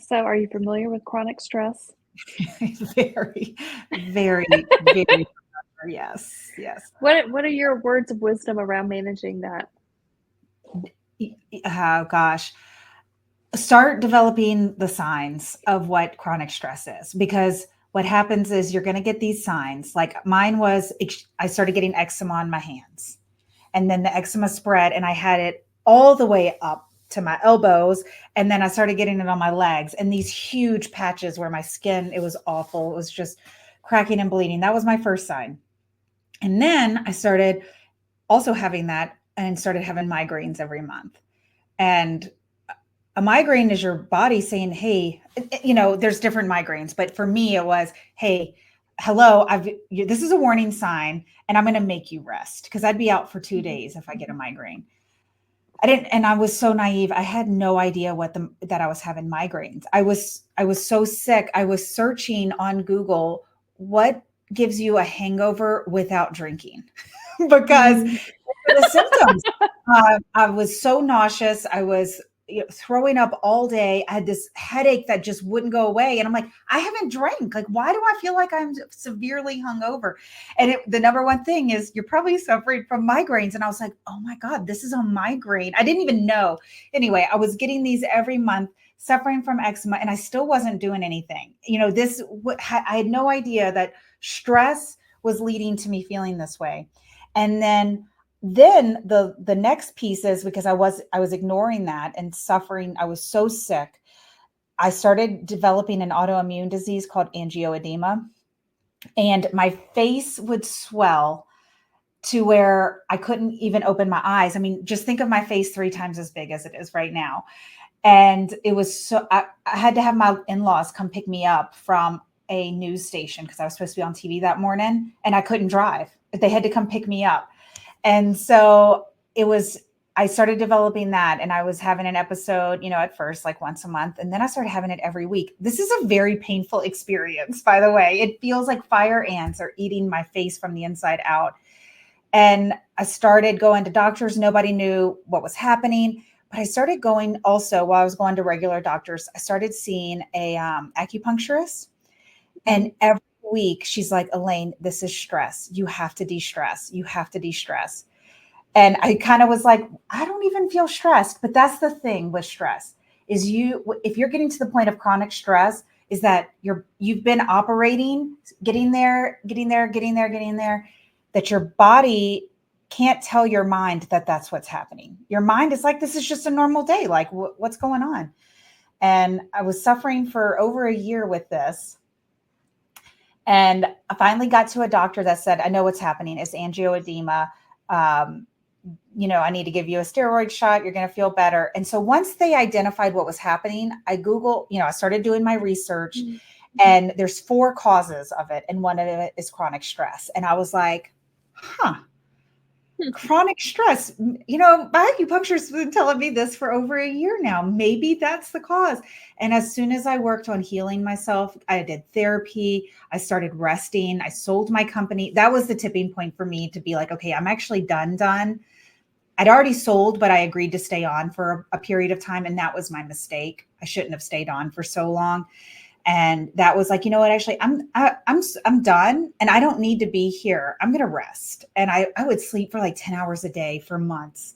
So, are you familiar with chronic stress? Very, very, very, yes, yes. What are your words of wisdom around managing that? Oh gosh. Start developing the signs of what chronic stress is, because what happens is you're going to get these signs. Like mine was, I started getting eczema on my hands, and then the eczema spread, and I had it all the way up to my elbows, and then I started getting it on my legs, and these huge patches where my skin, it was awful. It was just cracking and bleeding. That was my first sign. And then I started also having that and started having migraines every month. And a migraine is your body saying, "Hey, there's different migraines, but for me it was, "Hey, hello, this is a warning sign and I'm going to make you rest," because I'd be out for 2 Mhm. days if I get a migraine. I didn't, and I was so naive. I had no idea that I was having migraines. I was so sick. I was searching on Google, what gives you a hangover without drinking? Because Mm. the symptoms. I was so nauseous. I was throwing up all day. I had this headache that just wouldn't go away. And I'm like, I haven't drank. Like, why do I feel like I'm severely hungover? And the number one thing is you're probably suffering from migraines. And I was like, oh my God, this is a migraine. I didn't even know. Anyway, I was getting these every month, suffering from eczema, and I still wasn't doing anything. I had no idea that stress was leading to me feeling this way. And then the next piece is, because I was ignoring that and suffering. I was so sick. I started developing an autoimmune disease called angioedema, and my face would swell to where I couldn't even open my eyes. I mean, just think of my face 3 times as big as it is right now. And it was so, I had to have my in-laws come pick me up from a news station because I was supposed to be on TV that morning and I couldn't drive. They had to come pick me up. And so it was, I started developing that, and I was having an episode, at first like once a month, and then I started having it every week. This is a very painful experience, by the way. It feels like fire ants are eating my face from the inside out. And I started going to doctors. Nobody knew what was happening. But I started going also, while I was going to regular doctors, I started seeing a acupuncturist. Mhm. And every week she's like, Elaine, this is stress. You have to de-stress. You have to de-stress. And I kind of was like, I don't even feel stressed. But that's the thing with stress, is if you're getting to the point of chronic stress, is that you've been operating, getting there, getting there, getting there, getting there, that your body can't tell your mind that that's what's happening. Your mind is like, this is just a normal day. Like, what's going on? And I was suffering for over a year with this. And I finally got to a doctor that said, I know what's happening. It's angioedema. Um, I need to give you a steroid shot. You're going to feel better. And so once they identified what was happening, I started doing my research, Mhm. and there's 4 causes of it. And one of it is chronic stress. And I was like, huh, chronic stress. My acupuncturist has been telling me this for over a year now. Maybe that's the cause. And as soon as I worked on healing myself, I did therapy, I started resting, I sold my company. That was the tipping point for me to be like, okay, I'm actually done. I'd already sold, but I agreed to stay on for a period of time. And that was my mistake. I shouldn't have stayed on for so long. And that was like, you know what, actually, I'm done and I don't need to be here. I'm going to rest. And I would sleep for like 10 hours a day for months.